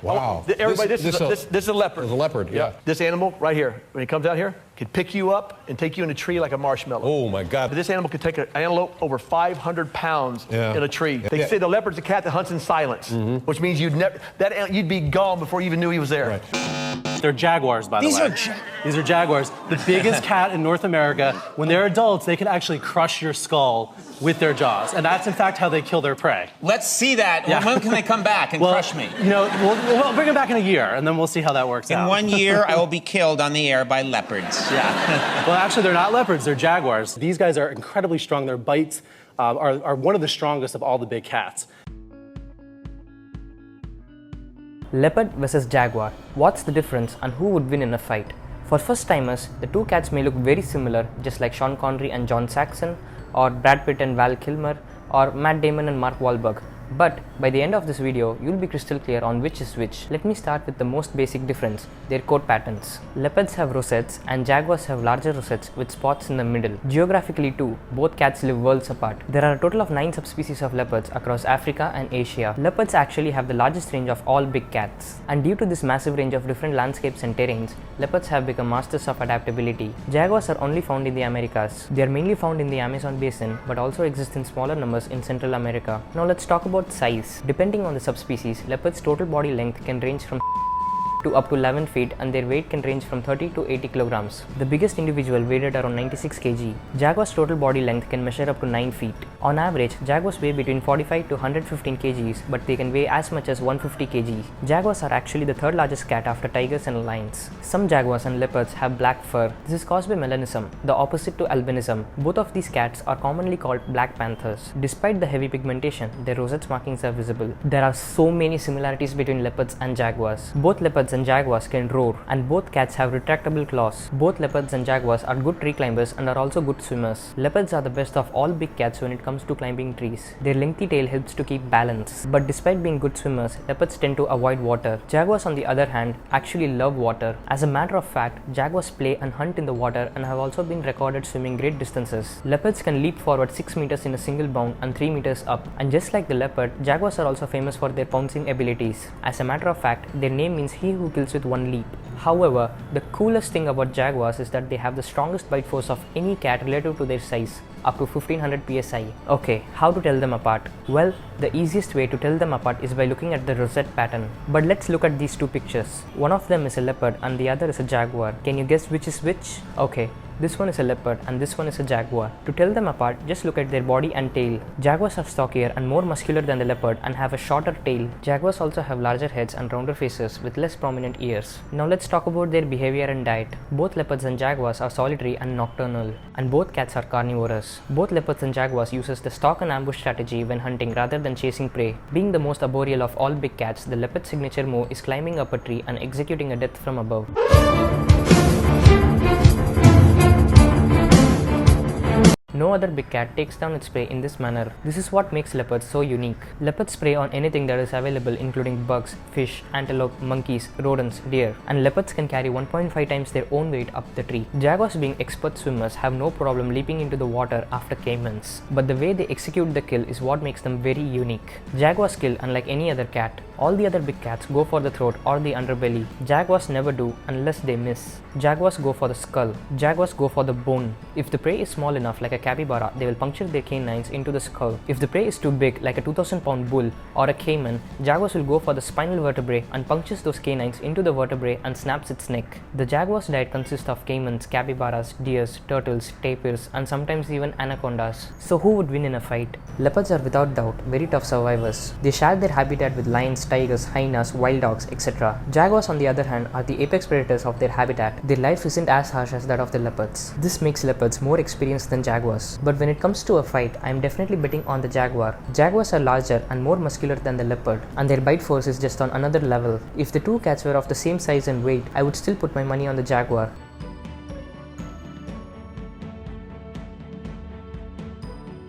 Wow. Everybody, this is a leopard. It's a leopard, yeah. This animal right here, when he comes out here, can pick you up and take you in a tree like a marshmallow. Oh my God. This animal can take an antelope over 500 pounds in a tree. They say the leopard's a cat that hunts in silence, which means you'd be gone before you even knew he was there. Right. They're jaguars, by the way. These are jaguars. The biggest cat in North America. When they're adults, they can actually crush your skull with their jaws. And that's, in fact, how they kill their prey. Let's see that. Yeah. When can they come back and crush me? You know, we'll bring them back in a year, and then we'll see how that works out. In 1 year, I will be killed on the air by leopards. Yeah. Well, actually, they're not leopards. They're jaguars. These guys are incredibly strong. Their bites are one of the strongest of all the big cats. Leopard versus jaguar. What's the difference and who would win in a fight? For first timers, the two cats may look very similar, just like Sean Connery and John Saxon, or Brad Pitt and Val Kilmer, or Matt Damon and Mark Wahlberg. But by the end of this video, you'll be crystal clear on which is which. Let me start with the most basic difference, their coat patterns. Leopards have rosettes and jaguars have larger rosettes with spots in the middle. Geographically too, both cats live worlds apart. There are a total of 9 subspecies of leopards across Africa and Asia. Leopards actually have the largest range of all big cats. And due to this massive range of different landscapes and terrains, leopards have become masters of adaptability. Jaguars are only found in the Americas. They are mainly found in the Amazon basin, but also exist in smaller numbers in Central America. Now let's talk about size. Depending on the subspecies, leopards' total body length can range from to up to 11 feet and their weight can range from 30 to 80 kilograms. The biggest individual weighed at around 96 kg. Jaguar's total body length can measure up to 9 feet. On average, jaguars weigh between 45 to 115 kgs, but they can weigh as much as 150 kg. Jaguars are actually the third largest cat after tigers and lions. Some jaguars and leopards have black fur. This is caused by melanism, the opposite to albinism. Both of these cats are commonly called black panthers. Despite the heavy pigmentation, their rosettes markings are visible. There are so many similarities between leopards and jaguars. Both leopards and jaguars can roar, and both cats have retractable claws. Both leopards and jaguars are good tree climbers and are also good swimmers. Leopards are the best of all big cats when it comes to climbing trees. Their lengthy tail helps to keep balance. But despite being good swimmers, leopards tend to avoid water. Jaguars, on the other hand, actually love water. As a matter of fact, jaguars play and hunt in the water and have also been recorded swimming great distances. Leopards can leap forward 6 meters in a single bound and 3 meters up. And just like the leopard, jaguars are also famous for their pouncing abilities. As a matter of fact, their name means he who kills with one leap. However, the coolest thing about jaguars is that they have the strongest bite force of any cat relative to their size, up to 1500 psi. Okay, how to tell them apart? Well, the easiest way to tell them apart is by looking at the rosette pattern. But let's look at these two pictures. One of them is a leopard and the other is a jaguar. Can you guess which is which? Okay. This one is a leopard and this one is a jaguar. To tell them apart, just look at their body and tail. Jaguars are stockier and more muscular than the leopard and have a shorter tail. Jaguars also have larger heads and rounder faces with less prominent ears. Now let's talk about their behavior and diet. Both leopards and jaguars are solitary and nocturnal, and both cats are carnivorous. Both leopards and jaguars uses the stalk and ambush strategy when hunting rather than chasing prey. Being the most arboreal of all big cats, the leopard's signature move is climbing up a tree and executing a death from above. No other big cat takes down its prey in this manner. This is what makes leopards so unique. Leopards prey on anything that is available, including bugs, fish, antelope, monkeys, rodents, deer. And leopards can carry 1.5 times their own weight up the tree. Jaguars, being expert swimmers, have no problem leaping into the water after caimans. But the way they execute the kill is what makes them very unique. Jaguars kill unlike any other cat. All the other big cats go for the throat or the underbelly. Jaguars never do unless they miss. Jaguars go for the skull. Jaguars go for the bone. If the prey is small enough, like a capybara, they will puncture their canines into the skull. If the prey is too big, like a 2,000-pound bull or a caiman, jaguars will go for the spinal vertebrae and punctures those canines into the vertebrae and snaps its neck. The jaguar's diet consists of caimans, capybaras, deers, turtles, tapirs, and sometimes even anacondas. So who would win in a fight? Leopards are without doubt very tough survivors. They share their habitat with lions, tigers, hyenas, wild dogs, etc. Jaguars, on the other hand, are the apex predators of their habitat. Their life isn't as harsh as that of the leopards. This makes leopards more experienced than jaguars. But when it comes to a fight, I am definitely betting on the jaguar. Jaguars are larger and more muscular than the leopard, and their bite force is just on another level. If the two cats were of the same size and weight, I would still put my money on the jaguar.